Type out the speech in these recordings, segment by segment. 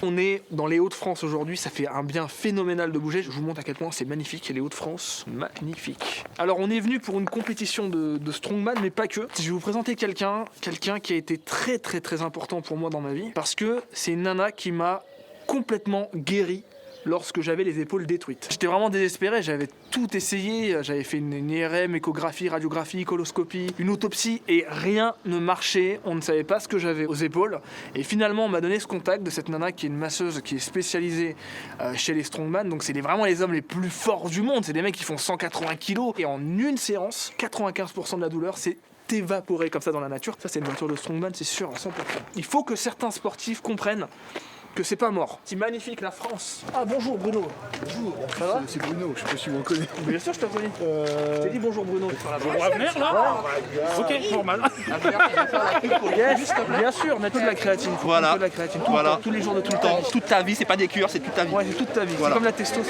On est dans les Hauts-de-France aujourd'hui, ça fait un bien phénoménal de bouger. Je vous montre à quel point c'est magnifique, les Hauts-de-France, magnifique. Alors on est venu pour une compétition de strongman, mais pas que. Je vais vous présenter quelqu'un qui a été très important pour moi dans ma vie, parce que c'est une nana qui m'a complètement guéri lorsque j'avais les épaules détruites. J'étais vraiment désespéré, j'avais tout essayé, j'avais fait une IRM, échographie, radiographie, coloscopie, une autopsie, et rien ne marchait, on ne savait pas ce que j'avais aux épaules. Et finalement, on m'a donné ce contact de cette nana qui est une masseuse qui est spécialisée chez les strongman, donc c'est vraiment les hommes les plus forts du monde, c'est des mecs qui font 180 kilos, et en une séance, 95% de la douleur, c'est évaporé comme ça dans la nature. Ça, c'est une voiture de strongman, c'est sûr, à 100%. Il faut que certains sportifs comprennent que c'est pas mort. C'est magnifique la France. Ah bonjour Bruno. Bonjour. Ça va? C'est Bruno, je sais pas si vous me connaissez. Bien sûr je te reconnais. Je t'ai dit bonjour Bruno. On va venir là Ok, normal. Bien sûr, on a toute la créatine. Voilà. De la créatine. Tout Voilà. le temps, tous les jours de tout Tout le le temps. temps, toute ta vie, c'est pas des cures, c'est toute ta vie. Ouais, c'est toute ta vie. Voilà. C'est comme la testo.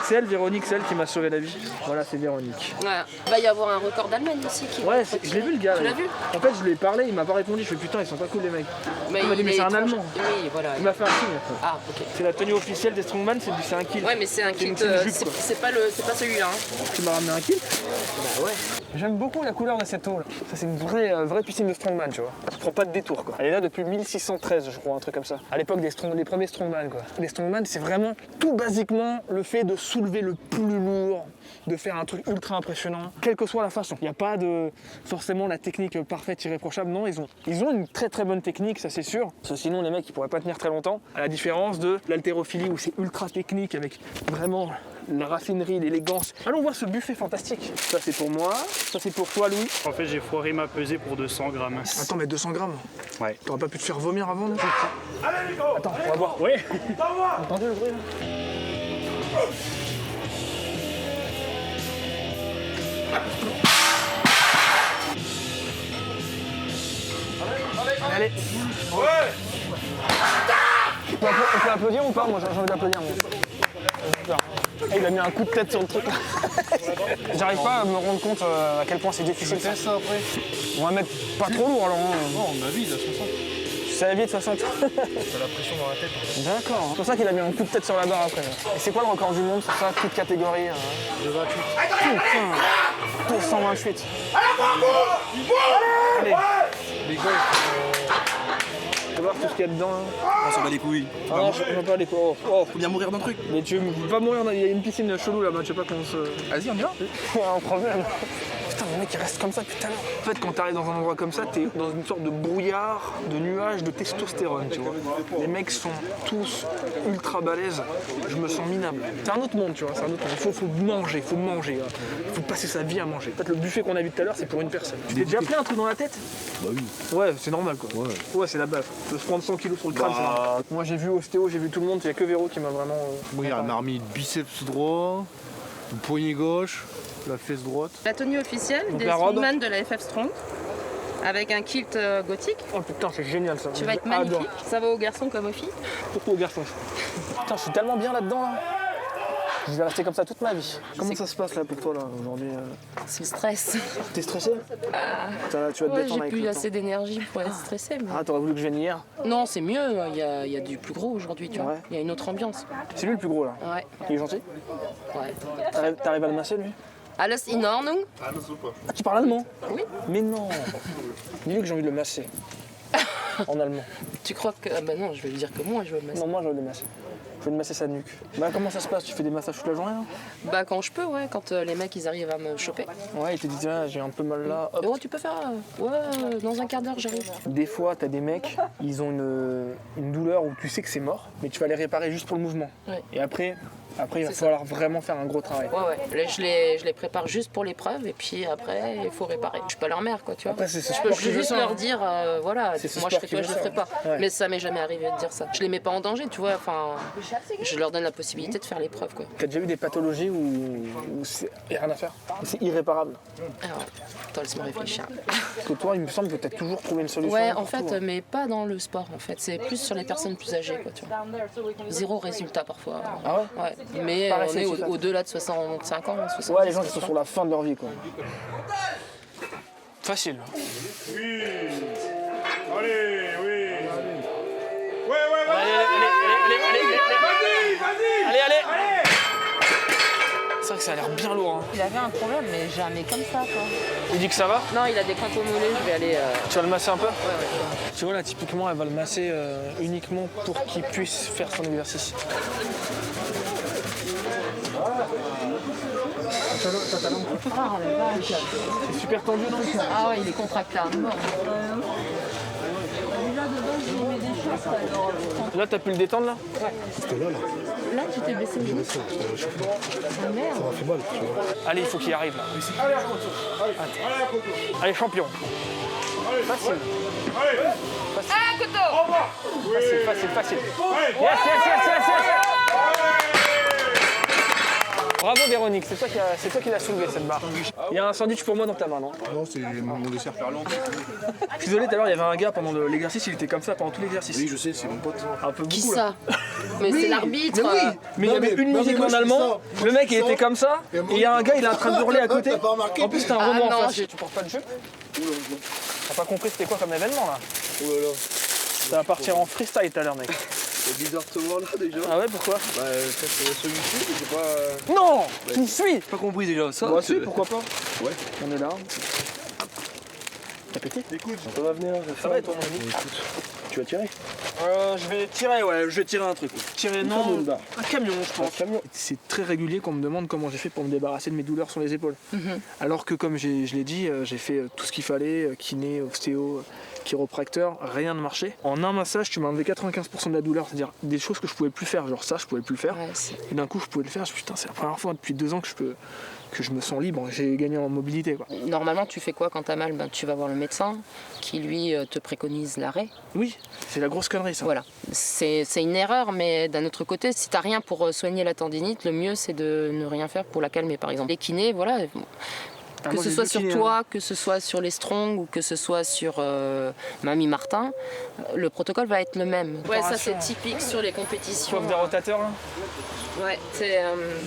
C'est elle, Véronique, c'est elle qui m'a sauvé la vie. Voilà, c'est Véronique. Ouais. Il va y avoir un record d'Allemagne aussi qui va Ouais, être je l'ai vu le gars. Tu là. l'as vu? En fait, je lui ai parlé, il m'a pas répondu. Je fais putain, ils sont pas cool les mecs. Mais Il m'a dit, mais est c'est un étranger. Allemand. Oui, voilà. Il m'a fait un signe. Ah, ok. C'est la tenue officielle des strongman, c'est un kill. Ouais, mais c'est un kit. une jupe, quoi. C'est pas celui-là. Hein. Tu m'as ramené un kill. Bah ouais. J'aime beaucoup la couleur de cette eau là. Ça c'est une vraie piscine de strongman, tu vois. Ça prend pas de détour quoi. Elle est là depuis 1613 je crois, un truc comme ça. À l'époque des premiers strongman quoi. Les strongman c'est vraiment tout basiquement le fait de soulever le plus lourd, de faire un truc ultra impressionnant, quelle que soit la façon. Il n'y a pas de forcément la technique parfaite, irréprochable. Non, ils ont une très bonne technique, ça c'est sûr. Parce que sinon les mecs ils pourraient pas tenir très longtemps. À la différence de l'haltérophilie où c'est ultra technique avec vraiment la raffinerie, l'élégance. Allons voir ce buffet fantastique. Ça c'est pour moi, ça c'est pour toi Louis. En fait, j'ai foiré ma pesée pour 200 grammes. Attends, mais 200 grammes. Ouais. T'aurais pas pu te faire vomir avant là? Attends, on va voir. Oui. Entendu le bruit là? Allez. Ouais. On peut applaudir ou pas? Moi j'ai envie d'applaudir. Il a mis un coup de tête sur le truc. J'arrive pas à me rendre compte à quel point c'est difficile. Fais ça après. On va mettre pas trop lourd alors. Non, ma vie, il a 60. C'est la vie de 60. T'as la pression dans la tête. D'accord. C'est pour ça qu'il a mis un coup de tête sur la barre après. Et c'est quoi le record du monde sur ça? Toute catégorie De 28. Putain 228. Allez. Les gars, On va voir tout ce qu'il y a dedans. Là. On s'en bat les couilles. Ah non, j'en parle pas. Oh. Faut bien mourir d'un truc. Mais tu veux pas mourir, il y a une piscine chelou là-bas, je sais pas comment se... Vas-y, on y va. Il y a un problème. Putain, le mec il reste comme ça depuis tout à l'heure. En fait, quand t'arrives dans un endroit comme ça, t'es dans une sorte de brouillard, de nuage de testostérone, tu vois. Les mecs sont tous ultra balèzes, je me sens minable. C'est un autre monde, tu vois, c'est un autre monde. Faut manger, faut passer sa vie à manger. En fait, le buffet qu'on a vu tout à l'heure, c'est pour une personne. Tu t'es déjà pris un truc dans la tête? bah oui. Ouais, c'est normal quoi. Ouais, c'est la baffe. De se prendre 100 kilos sur le crâne, c'est normal. Moi j'ai vu ostéo, j'ai vu tout le monde, il y a que Véro qui m'a vraiment... Moi, il m'a remis le biceps droit, le poignet gauche, la fesse droite. La tenue officielle Donc des la robe. strongman de la FF Strong. Avec un kilt gothique. Oh putain, c'est génial ça. Tu vas être magnifique. Ça va aux garçons comme aux filles. Surtout aux garçons. Putain, je suis tellement bien là-dedans là. Je vais rester comme ça toute ma vie. Comment ça se passe là pour toi là aujourd'hui? C'est le stress. T'es stressé? Tu vas te Ouais, détendre j'ai avec plus le temps. assez d'énergie pour être stressée. Mais... Ah, t'aurais voulu que je vienne hier? Non, c'est mieux. Il y a du plus gros aujourd'hui, tu vois. Ouais. Il y a une autre ambiance. C'est lui le plus gros là. Ouais. Il est gentil? Ouais. T'arrives à le masser lui? Alles in Ordnung? Ah, tu parles allemand? Oui. Mais non. Dis-lui que j'ai envie de le masser. En allemand. Tu crois que... Ah bah non, je vais lui dire que moi, je veux le masser. Non, moi je veux le masser. Je veux le masser sa nuque. Bah comment ça se passe? Tu fais des massages toute la journée là? Bah quand je peux, ouais. Quand les mecs, ils arrivent à me choper. Ouais, il te dit tiens, j'ai un peu mal là. Hop. Oh, tu peux faire... Ouais, dans un quart d'heure, j'arrive. Des fois, t'as des mecs, ils ont une douleur où tu sais que c'est mort, mais tu vas les réparer juste pour le mouvement. Ouais. Et après, Après, il va C'est falloir vraiment faire un gros travail. Ouais. Là, je les prépare juste pour l'épreuve et puis après, il faut réparer. Je suis pas leur mère, quoi, tu vois. Après, c'est ce je peux sport qui veut juste ça, leur hein. dire, voilà, C'est ce moi je sport ferai qui toi, veut je le ça. ferai pas. Ouais. Mais ça m'est jamais arrivé de dire ça. Je les mets pas en danger, tu vois. Enfin, je leur donne la possibilité de faire l'épreuve, quoi. T'as déjà eu des pathologies où c'est rien à faire? C'est irréparable. Alors, attends, laisse-moi réfléchir. Parce que toi, il me semble que t'as toujours trouvé une solution. Ouais, en pour fait, tout, hein. mais pas dans le sport, en fait. C'est plus sur les personnes plus âgées, quoi, tu vois. Zéro résultat, parfois. Ah Ouais. Mais Pareil, on est c'est ça. au-delà de 65 ans, 70. Ouais, les gens qui sont sur la fin de leur vie, quoi. Facile. Allez. C'est vrai que ça a l'air bien lourd. Hein. Il avait un problème, mais jamais comme ça, quoi. Il dit que ça va? Non, il a des crampes au mollet, je vais aller... Tu vas le masser un peu? Ouais. Tu vois là, typiquement, elle va le masser uniquement pour qu'il puisse faire son exercice. Ah, la vache. C'est super tendu, non? Ah ouais, il est contracté à mort. Là, t'as pu le détendre, là? Là, tu t'es blessé au genou? Ah merde. Allez, il faut qu'il arrive, là. Allez, champion. Facile. Ah, couteau! Facile. Yes. Bravo Véronique, c'est toi qui l'as soulevé cette barre. Il y a un sandwich pour moi dans ta main, non? Non, c'est mon dessert perlant. Je suis désolé, tout à l'heure il y avait un gars pendant l'exercice, il était comme ça pendant tout l'exercice. Oui, je sais, c'est mon pote. Un peu Qui beaucoup là. ça? Mais c'est l'arbitre. Mais oui, mais il y Non, avait mais- une non, musique mais moi, en je fais allemand, ça. le mec il Ça. était comme ça, et il y a un gars il est en train de hurler à côté. T'as pas remarqué? En plus t'as un Ah, roman en non, face. j'ai- Tu portes pas de jupe? T'as pas compris c'était quoi comme événement là? Oh là là. Ça va partir en freestyle tout à l'heure mec. C'est bizarre de te voir là déjà. Ah ouais, pourquoi? Bah, ça c'est sur YouTube, j'ai pas. Non! Tu me suis! Pas compris déjà ça. Moi aussi, pourquoi pas? Ouais. On est là. T'as pété? Écoute, ça va venir. Ça va et toi mon ami? Tu vas tirer? Je vais tirer, ouais, je vais tirer un truc. Tirer, non, camion, là. un camion, je pense. Un camion. C'est très régulier qu'on me demande comment j'ai fait pour me débarrasser de mes douleurs sur les épaules. Alors que, comme je l'ai dit, j'ai fait tout ce qu'il fallait, kiné, ostéo, chiropracteur, rien ne marchait. En un massage, tu m'as enlevé 95% de la douleur, c'est-à-dire des choses que je pouvais plus faire, genre ça, je pouvais plus le faire. Ouais, c'est- Et d'un coup, je pouvais le faire. Je me suis dit, putain, c'est la première fois depuis 2 ans que je me sens libre. J'ai gagné en mobilité, quoi. Normalement, tu fais quoi quand t'as mal? Ben, tu vas voir le médecin qui, lui, te préconise l'arrêt. Oui, c'est la grosse connerie, ça. Voilà. C'est une erreur, mais d'un autre côté, si t'as rien pour soigner la tendinite, le mieux, c'est de ne rien faire pour la calmer, par exemple. Les kinés, voilà. Ah, Que moi, ce j'ai soit vu sur kiné, toi, que ce soit sur les strongs ou que ce soit sur Mamie Martin, le protocole va être le même. Ouais, ça c'est typique sur les compétitions. Sauf des rotateurs, là. Ouais, c'est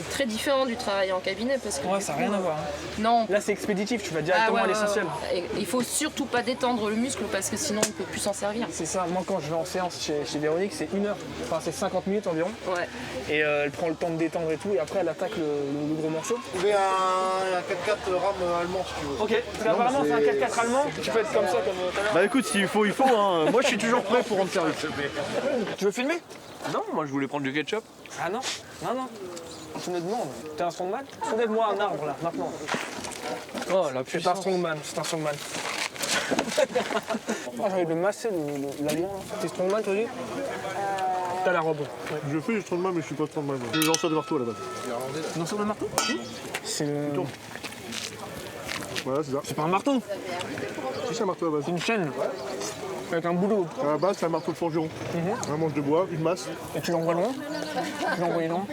très différent du travail en cabinet parce que. Ouais, ça n'a rien à voir. Hein. Non. Là, c'est expéditif, tu vas directement Ah, à ouais, l'essentiel. ouais. Et il faut surtout pas détendre le muscle parce que sinon on peut plus s'en servir. C'est ça, moi quand je vais en séance chez Véronique, c'est 1 heure. Enfin, c'est 50 minutes environ. Ouais. Et elle prend le temps de détendre et tout, et après elle attaque le gros morceau. Trouver un 4x4 RAM allemand si tu veux. Ok, parce qu'apparemment c'est un 4x4 allemand, tu peux être comme ça, comme tout à l'heure. Bah écoute, s'il faut, il faut. Hein. Moi je suis toujours prêt pour rendre service. Tu veux filmer? Non, moi je voulais prendre du ketchup. Ah non, non. Tu me demandes, t'es un strongman? Soulève-moi un arbre là, maintenant. Oh la C'est un strongman, c'est un strongman. Oh, j'ai envie de masser l'aliment là. T'es strongman toi aussi? T'as la robe. Je fais du strongman, mais je suis pas strongman. Je suis lanceur de marteau à la base. Lanceur de marteau? C'est le... Voilà, c'est ça. C'est pas un marteau, C'est un marteau à la base. c'est une chaîne. Avec un boulot. À la base, c'est un marteau de forgeron. Un manche de bois, une masse. Et tu l'envoies loin? Tu l'as envoyé loin?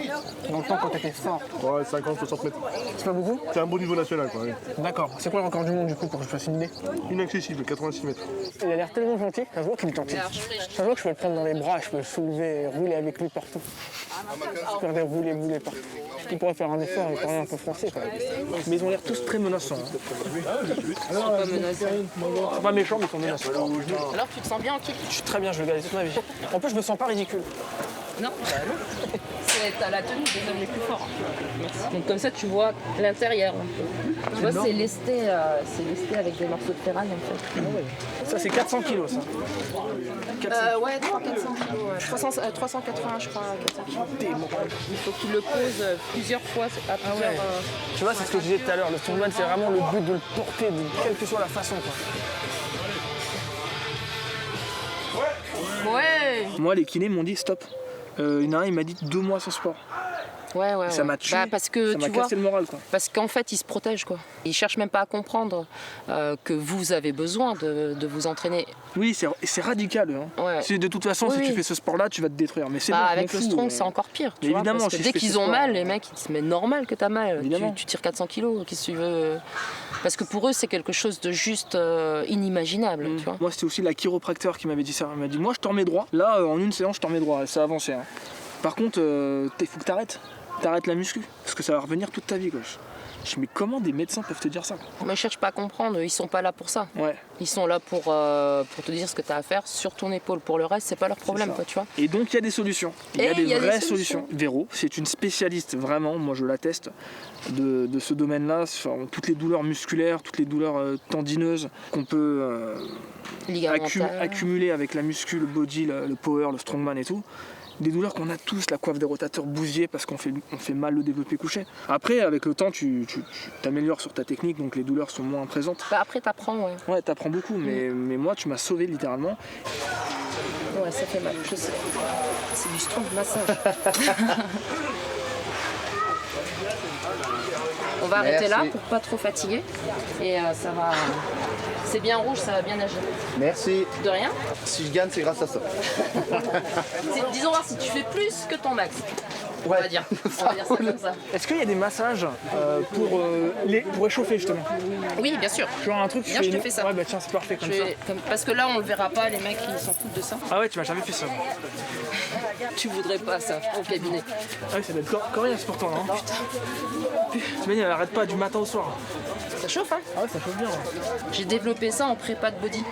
Dans le temps quand t'étais fort. Ouais, 50-60 mètres. C'est pas beaucoup? C'est un beau niveau national, quoi. Ouais. D'accord. C'est quoi le record du monde du coup pour que je fasse une idée? Inaccessible, 86 mètres. Il a l'air tellement gentil, ça se voit qu'il est gentil. Ça se voit que je peux le prendre dans les bras, je peux le soulever et rouler avec lui partout. Je peux rouler partout. Il pourrait faire un effort et parler un peu français quand même. Mais ils ont l'air tous très menaçants. C'est pas menaçant. Ils sont pas méchants mais ils sont menaçants. Alors tu te sens bien en kick? Je suis très bien, je vais le garder toute ma vie. En plus je me sens pas ridicule. Non, bah non. T'as la tenue des hommes les plus forts. Merci. Donc comme ça tu vois l'intérieur un peu. Tu vois c'est lesté avec des morceaux de ferraille en fait. Ça c'est 400 kilos ça. Ouais, 400 kilos. 380 je crois, 400 kilos. Il faut qu'il le pose plusieurs fois à plusieurs... Tu vois, c'est ce que je disais tout à l'heure, le strongman c'est vraiment le but de le porter, quelle que soit la façon quoi. Ouais. Moi les kinés m'ont dit stop. Il y en a un, il m'a dit 2 mois sans sport. Ouais, ouais. Et ça ouais. m'a tué, parce que ça m'a tu vois, cassé le moral, quoi. parce qu'en fait, ils se protègent, quoi. Ils cherchent même pas à comprendre que vous avez besoin de vous entraîner. Oui, c'est radical. Hein. Ouais. De toute façon, Oui, si tu oui. fais ce sport-là, tu vas te détruire. Mais c'est bon, je Avec m'en le fous, strong, c'est encore pire. Tu Mais vois, évidemment, parce que si dès je fais qu'ils ce ont sport, mal, les mecs, ils disent mais normal que t'as mal. Évidemment. Tu tires 400 kilos. Qu'est-ce que tu veux? Parce que pour eux, c'est quelque chose de juste inimaginable. Tu vois. Moi, c'était aussi la chiropracteur qui m'avait dit ça. Elle m'a dit, moi, je t'en remets droit. Là, en une séance, je t'en remets droit. Et ça a avancé. Hein. Par contre, il faut que t'arrêtes. T'arrêtes la muscu. Parce que ça va revenir toute ta vie, quoi. Je dis, mais comment des médecins peuvent te dire ça, quoi? Moi, je cherche pas à comprendre. Ils sont pas là pour ça. Ouais. Ils sont là pour te dire ce que tu as à faire sur ton épaule. Pour le reste, c'est pas leur problème, ça. quoi, tu vois. Et donc, il y a des solutions. Il y a Et des il y a des vraies solutions. solutions. Véro, c'est une spécialiste, vraiment, moi je l'atteste, de ce domaine-là. Enfin, toutes les douleurs musculaires, toutes les douleurs tendineuses qu'on peut Ligamentaire. accumuler avec la muscu, le body, le power, le strongman et tout. Des douleurs qu'on a tous, la coiffe des rotateurs bousillée parce qu'on fait mal le développé couché. Après, avec le temps, tu t'améliores sur ta technique, donc les douleurs sont moins présentes. Bah, après, t'apprends, ouais. Ouais, t'apprends beaucoup, mais moi, tu m'as sauvé littéralement. Ouais, ça fait mal, je sais. C'est du strong massage. On va arrêter là pour pas trop fatiguer. Et ça va. C'est bien rouge, ça va bien agir. Merci. De rien. Si je gagne, c'est grâce à ça. Disons voir si tu fais plus que ton max. On va dire ça comme ça. Est-ce qu'il y a des massages pour échauffer justement? Oui, bien sûr. Genre un truc, Viens, je te fais ça. Ouais, bah tiens, c'est parfait comme ça. Parce que là, on le verra pas, les mecs, ils s'en foutent de ça. Ah ouais, tu m'as jamais fait ça. Tu voudrais pas ça au cabinet. Ah ouais, ça doit être coriace pour toi, hein. Putain. T'imagines, elle arrête pas du matin au soir. Ça chauffe, hein. Ah ouais, ça chauffe bien. Ouais. J'ai développé ça en prépa de body.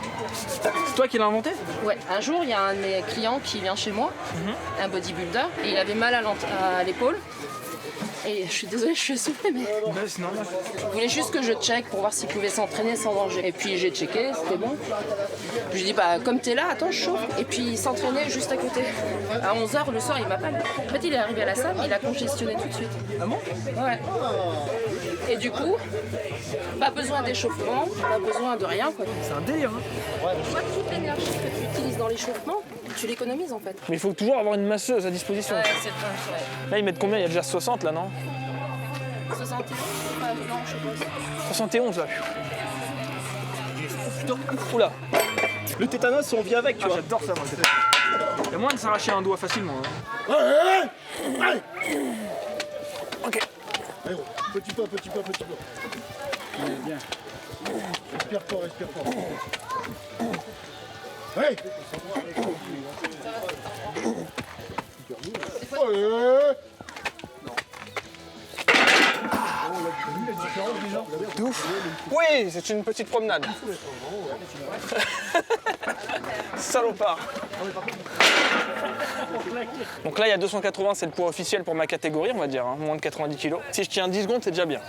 C'est toi qui l'as inventé? Ouais, un jour, il y a un de mes clients qui vient chez moi, un bodybuilder, et il avait mal à l'épaule. Et je suis désolée, je suis essoufflée, mais Ouais, c'est normal. il voulait juste que je check pour voir s'il pouvait s'entraîner sans danger. Et puis j'ai checké, c'était bon. Je lui ai dit, bah comme t'es là, attends, je chauffe. Et puis il s'entraînait juste à côté. À 11h le soir, il m'appelle. En fait, il est arrivé à la salle, il a congestionné tout de suite. Ah bon? Ouais. Et du coup, pas besoin d'échauffement, pas besoin de rien, quoi. C'est un délire, hein. Tu vois, toute l'énergie que tu utilises dans l'échauffement, tu l'économises en fait. Mais il faut toujours avoir une masseuse à disposition. Ouais, c'est vrai. Là, ils mettent combien? Il y a déjà 60 là, non? 71, non, je sais pas. 71 là. Oula. Le tétanos, on vit avec, tu Ah, vois. j'adore ça, moi. Il y a moyen de s'arracher un doigt facilement. Hein. Ok. Petit pas, petit pas, petit pas. Bien. Respire fort, respire fort. Hey. De ouf. Oui, c'est une petite promenade. Salopard. Donc là, il y a 280, c'est le poids officiel pour ma catégorie, on va dire, hein, moins de 90 kg. Si je tiens 10 secondes, c'est déjà bien.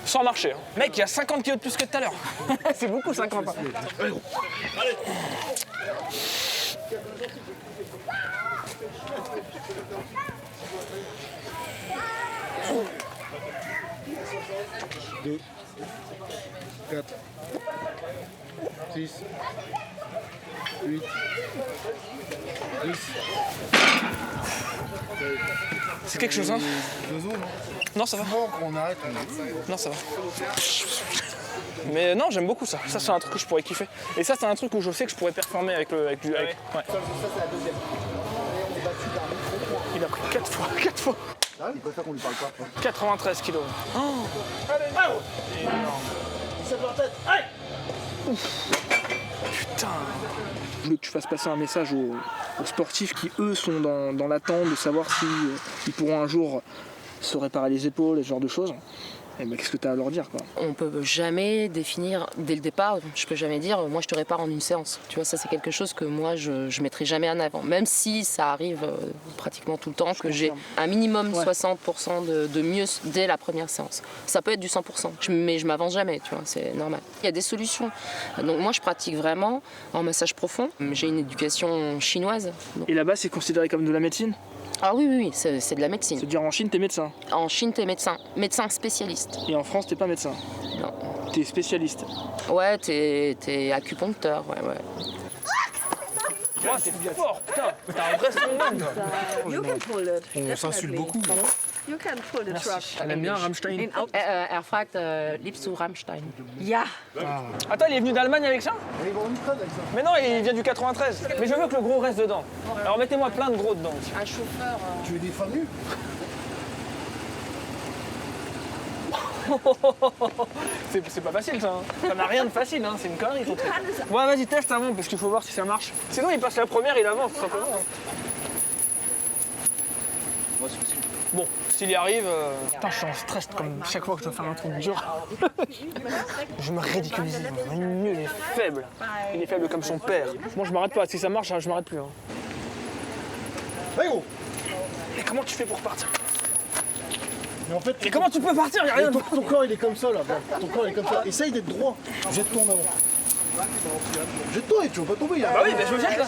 Sans marcher. Hein. Mec, il y a 50 kg de plus que tout à l'heure. C'est beaucoup, 50. Allez. Deux, 4, 6, 8, 10. C'est quelque chose, hein? 2 os, non? Non, ça va. Bon, on arrête. Non, ça va. Mais non, j'aime beaucoup ça. Ça, c'est un truc que je pourrais kiffer. Et ça, c'est un truc où je sais que je pourrais performer avec le. Ouais. Ça, c'est la deuxième. Il a pris 4 fois. 4 fois. Ah, il préfère qu'on lui parle pas. 93 kilos. Putain. Je voulais que tu fasses passer un message aux sportifs qui, eux, sont dans l'attente de savoir si ils pourront un jour se réparer les épaules, ce genre de choses. Et ben, qu'est-ce que tu as à leur dire, quoi? On peut jamais définir dès le départ, je peux jamais dire moi je te répare en une séance. Tu vois, ça c'est quelque chose que moi je mettrai jamais en avant. Même si ça arrive pratiquement tout le temps que j'ai un minimum 60% de mieux dès la première séance. Ça peut être du 100%, mais je m'avance jamais, tu vois, c'est normal. Il y a des solutions. Donc moi je pratique vraiment en massage profond. J'ai une éducation chinoise. Et là-bas, c'est considéré comme de la médecine? Ah oui, c'est de la médecine. C'est-à-dire en Chine, t'es médecin. En Chine, t'es médecin spécialiste. Et en France, t'es pas médecin. Non. T'es spécialiste. Ouais, t'es acupuncteur, ouais. Oh, t'es fort, putain. T'as un vrai strongman, toi. You can pull it. On s'insulte beaucoup. you can pull the truck. Elle aime bien Rammstein. Er fragt, liebst du Rammstein? Ja. Attends, il est venu d'Allemagne avec ça? Mais non, il vient du 93. Mais je veux que le gros reste dedans. Alors mettez-moi plein de gros dedans. Un chauffeur. Tu veux des femmes nues? C'est pas facile ça. Ça n'a rien de facile, hein. C'est une connerie ton truc. Ouais, vas-y, teste avant parce qu'il faut voir si ça marche. Sinon, il passe la première, il avance tout simplement. Bon, s'il y arrive. Putain, je suis en stress comme chaque fois que je dois faire un truc dur. Je me ridiculise. Il est nul, il est faible. Il est faible comme son père. Moi, je m'arrête pas. Si ça marche, je m'arrête plus. Hein. Hey gros. Mais comment tu fais pour partir? Mais en fait, Mais comment tu peux partir? Y'a rien. ton corps il est comme ça là. Ton corps il est comme ça. Essaye d'être droit. Jette-toi en avant. Jette-toi et tu vas pas tomber. Bah oui, bah je me jette là.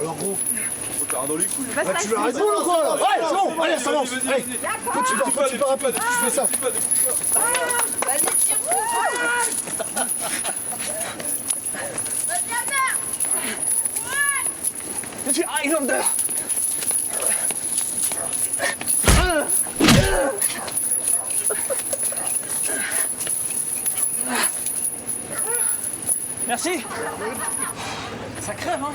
Alors gros. Was Tu veux arrêter ou quoi là? Ouais, c'est bon. Allez, ça avance. Allez. Faut que tu pars un peu. Tu fais ça. Vas-y, tire-toi. Je suis Highlander. Merci. Ça crève, hein.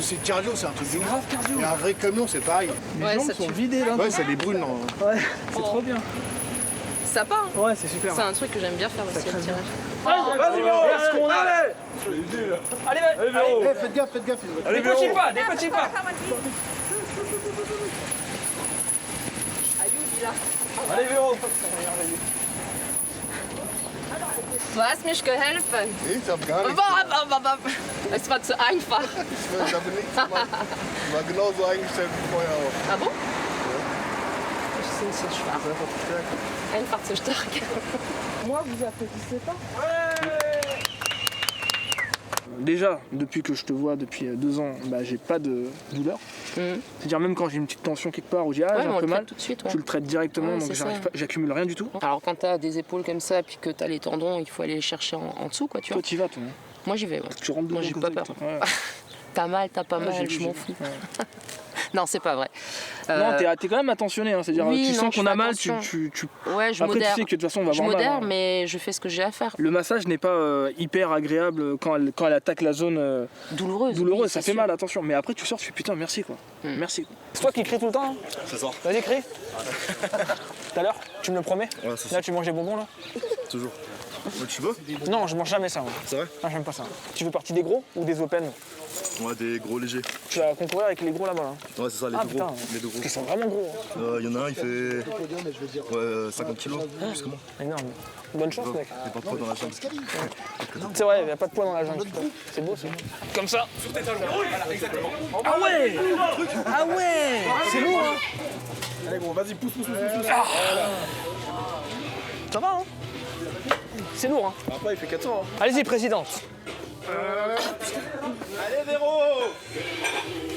C'est cardio, c'est un truc de Grave cardio. Et un vrai camion, c'est pareil. Ouais, ça sont tue. vidés là. Ouais, ça les brûle. Non. C'est trop bien. Sympa, hein. Ouais, c'est super. C'est un truc que j'aime bien faire aussi, le tirage. Vas-y, Véro, est-ce qu'on a? Allez, Véro. Eh, faites gaffe. Des petits pas, des petits pas. Allez, Véro. Du hast mich geholfen. Ich hab gar nichts. Es war zu einfach. Ich habe nichts gemacht. Ich war genauso eingestellt wie vorher auch. Ah bon? Ich bin zu schwach. Einfach zu stark. Moi, vous applaudissez pas? Déjà, depuis que je te vois depuis 2 ans, bah, j'ai pas de douleur. C'est-à-dire même quand j'ai une petite tension quelque part où j'ai Ouais, j'ai on un peu le mal, traite tout de suite. Ouais. tu le traites directement, Ouais, donc c'est ça. j'accumule rien du tout. Alors quand t'as des épaules comme ça, puis que t'as les tendons, il faut aller les chercher en dessous, quoi, tu Toi, vois. t'y vas, toi. Moi j'y vais, ouais. Tu rentres dedans. Moi j'ai comme pas ça, peur. toi. Ouais. T'as mal, t'as pas Ouais, mal, j'ai je vu, m'en j'ai fous. vu. Ouais. Non, c'est pas vrai. Non, t'es quand même attentionné, hein. C'est-à-dire oui, tu non, sens je qu'on fais a mal, attention. Ouais, je Après, modère. tu sais que de toute façon, on va Je avoir mal. modère, hein. mais je fais ce que j'ai à faire. Le massage n'est pas hyper agréable quand elle attaque la zone Douloureuse. douloureuse, oui, ça c'est fait sûr. mal, attention. Mais après, tu sors, tu fais putain, merci quoi. Merci. C'est toi qui cries tout le temps, hein? C'est ça. Vas-y, crie. Tout à l'heure, tu me le promets? Ouais, c'est ça. Là, tu manges des bonbons, là? Toujours. Ouais, tu veux? Non, je mange jamais ça, moi. C'est vrai? Non, j'aime pas ça. Tu fais partie des gros ou des open? Ouais, des gros légers. Tu vas concourir avec les gros là-bas, là. Ouais, c'est ça, les Ah, deux putain. gros. Les deux gros. Ils sont vraiment gros. Hein. Il y en a un, il fait. Ouais, 50 kilos. Plus que moi. Énorme. Bonne chance, mec. Il n'y a pas de poids dans la jambe. C'est vrai, il n'y a pas de poids dans la jambe. C'est beau, ça. Comme ça. Ah ouais! Ah ouais! C'est lourd, hein? Allez gros, vas-y, pousse. Ça va, hein? C'est lourd, hein? Après, il fait 400. Hein. Allez-y, présidente. Allez, Véro.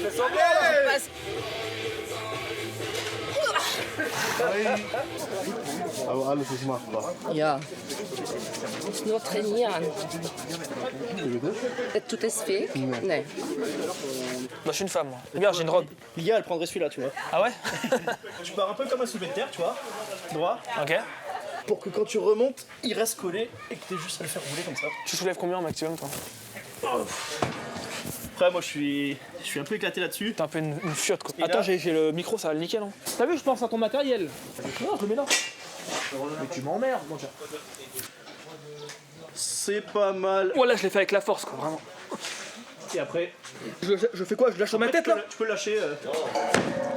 Fais semblant. Aber alles ist machbar. Ja. Muss nur trainieren. Tout est fait? Nee. Bah, je suis une femme, moi. Regarde, j'ai une robe. Lia, elle prendrait celui-là, tu vois. Ah ouais? Tu pars un peu comme un soulevé de terre, tu vois. Droit. Ok. Pour que quand tu remontes, il reste collé et que t'aies juste à le faire rouler comme ça. Tu soulèves combien au maximum, toi? Après, moi, je suis un peu éclaté là-dessus. T'es un peu une fiotte, quoi. Et Attends, là- j'ai le micro, ça va le nickel, hein. T'as vu, je pense à ton matériel. Non, je le mets là. Mais tu m'emmerdes, mon gars. C'est pas mal. Voilà, je l'ai fait avec la force, quoi, vraiment. Et après, Je fais quoi? Je lâche sur ma tête là? tu peux le lâcher.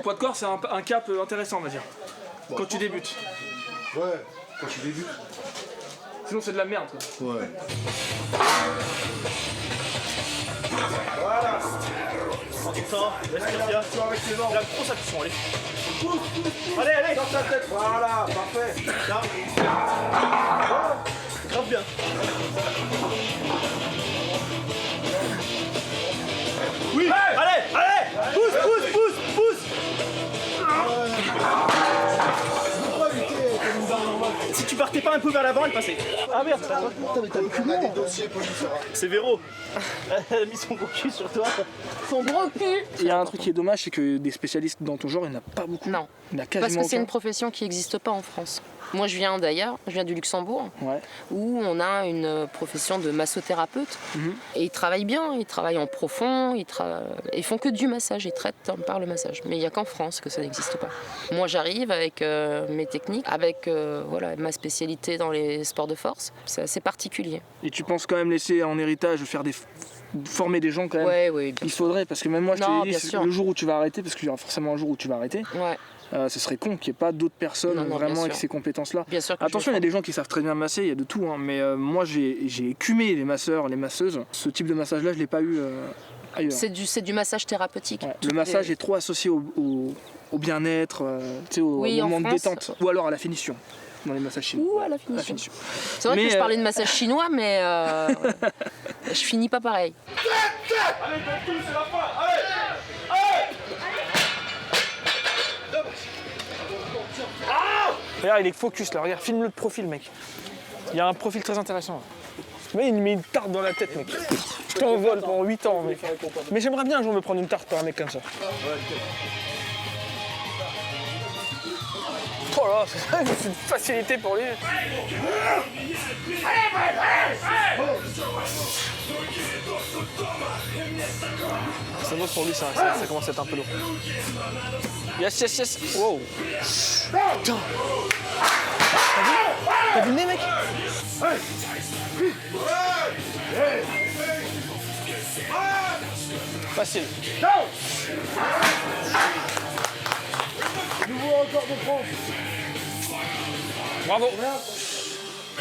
Poids de corps, c'est un cap intéressant, on va dire. Quand tu débutes. Ouais, quand tu débutes. Sinon, c'est de la merde, quoi. Ouais. Attends, respire bien. La grosse action, allez. Allez. Dans ta tête. Voilà, parfait. Là. Grave bien. Oui. Allez. Pousse. Si tu partez pas un peu vers l'avant, elle passait. Ah merde, Putain, mais t'as le cul On a des lourd. dossiers police. c'est Véro. Elle a mis son gros cul sur toi. Son gros cul. Il y a un truc qui est dommage, c'est que des spécialistes dans ton genre, il n'y en a pas beaucoup. Non, Il n'y en a parce quasiment que c'est aucun. une profession qui n'existe pas en France. Moi, je viens d'ailleurs, je viens du Luxembourg, Ouais. où on a une profession de massothérapeute. Et ils travaillent bien, ils travaillent en profond, ils font que du massage, ils traitent par le massage. Mais il n'y a qu'en France que ça n'existe pas. Moi, j'arrive avec mes techniques, avec voilà, ma spécialité dans les sports de force. C'est assez particulier. Et tu penses quand même laisser en héritage, former des gens quand même. Ouais, oui, Il faudrait, parce que même moi je Non, te l'ai bien dit, sûr. le jour où tu vas arrêter, parce qu'il y aura forcément un jour où tu vas arrêter, ouais. ce serait con qu'il n'y ait pas d'autres personnes Non, non, vraiment bien avec sûr. ces compétences-là. Bien sûr que Attention, il y a des gens qui savent très bien masser, il y a de tout, hein, mais moi j'ai écumé les masseurs, les masseuses. Ce type de massage-là, je ne l'ai pas eu ailleurs. C'est du massage thérapeutique. Ouais. Toutes Le massage les- est trop associé au bien-être, tu sais, au Oui, en moment de France. détente, ou alors à la finition, dans les massages chinois. Ou à la finition. C'est vrai Mais, que je parlais de massage chinois, mais je finis pas pareil. Allez, ton cul, c'est la fin. Allez. Regarde, il est focus là, regarde, filme-le de profil, mec. Il y a un profil très intéressant. Mais il me met une tarte dans la tête, mec. Je t'envole pendant 8 ans, mec. Mais j'aimerais bien un jour me prendre une tarte par un mec comme ça. Oh là, c'est une facilité pour lui. C'est bon pour lui, ça commence à être un peu lourd. Yes, yes, yes. Wow. Putain. T'as vu le nez, mec? Facile. Bravo.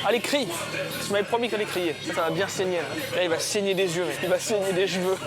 Allez, crie. Tu m'avais promis qu'elle allait crier. Ça va bien saigner, là. Là, il va saigner des yeux, mec. Il va saigner des cheveux.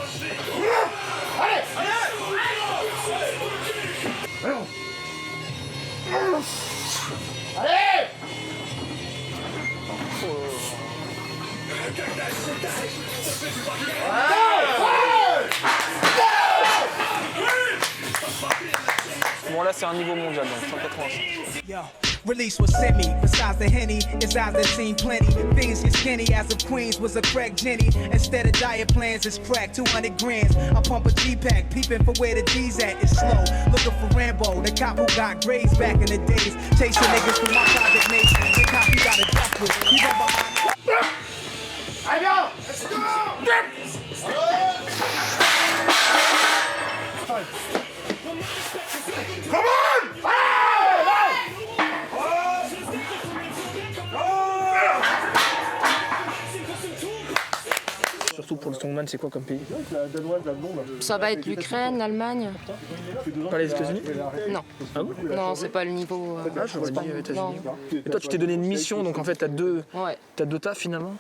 Bon, là, c'est un niveau mondial, donc 185. Yo, release was sent me. Besides the Henny, his eyes had seen plenty. Things get skinny as if Queens was a crack Jenny. Instead of diet plans, it's crack 200 grams. I pump a G-Pack, peeping for where the D's at. It's slow, looking for Rambo, the cop who got grades back in the days. Chasing niggas through my private maze. The cop he got a duck with. He run behind. Surtout pour le strongman, c'est quoi comme pays? La danoise, la blonde. Ça va être l'Ukraine, l'Allemagne. Pas les États-Unis? Non. Ah bon? Non, c'est pas le niveau. Ah, j'aurais dit États-Unis. Non. Et toi, tu t'es donné une mission, donc en fait, t'as deux tafs finalement.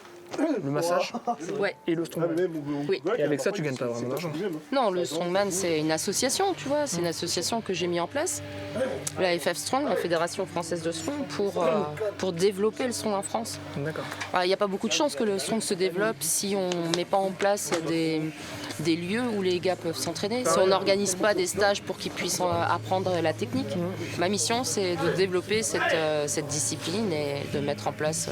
Le massage Ouais. et le strongman. Oui. Et avec ça, tu gagnes pas vraiment d'argent. Non, le Strongman, c'est une association, tu vois. C'est une association que j'ai mis en place. La FF Strong, la Fédération Française de Strong, pour développer le strong en France. D'accord. Il n'y a pas beaucoup de chances que le strong se développe si on ne met pas en place des lieux où les gars peuvent s'entraîner, si on n'organise pas des stages pour qu'ils puissent apprendre la technique. Ma mission, c'est de développer cette discipline et de mettre en place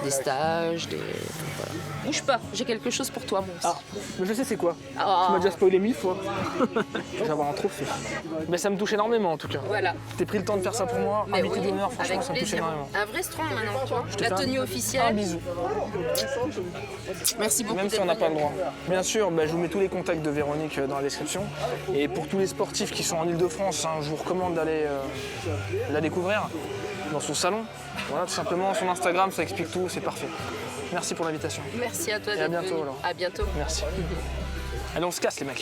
des stages, voilà. Bouge pas, j'ai quelque chose pour toi, moi aussi. Mais je sais c'est quoi. Ah. Tu m'as déjà spoilé 1000 fois. Je vais avoir un trophée. Mais ça me touche énormément en tout cas. Voilà. T'es pris le temps de faire ça pour moi. Mais Invité oui, d'honneur, franchement, avec ça me touche plaisir. énormément. Un vrai strong maintenant, tu vois. La fais un- tenue Un officielle. bisou. Merci beaucoup. Même si on n'a pas le droit. Bien sûr, je vous mets tous les contacts de Véronique dans la description. Et pour tous les sportifs qui sont en Ile-de-France, je vous recommande d'aller la découvrir dans son salon. Voilà, tout simplement, son Instagram, ça explique tout, c'est parfait. Merci pour l'invitation. Merci à toi Et à d'être bientôt, venu. alors. À bientôt. Merci. Allez, on se casse les mecs.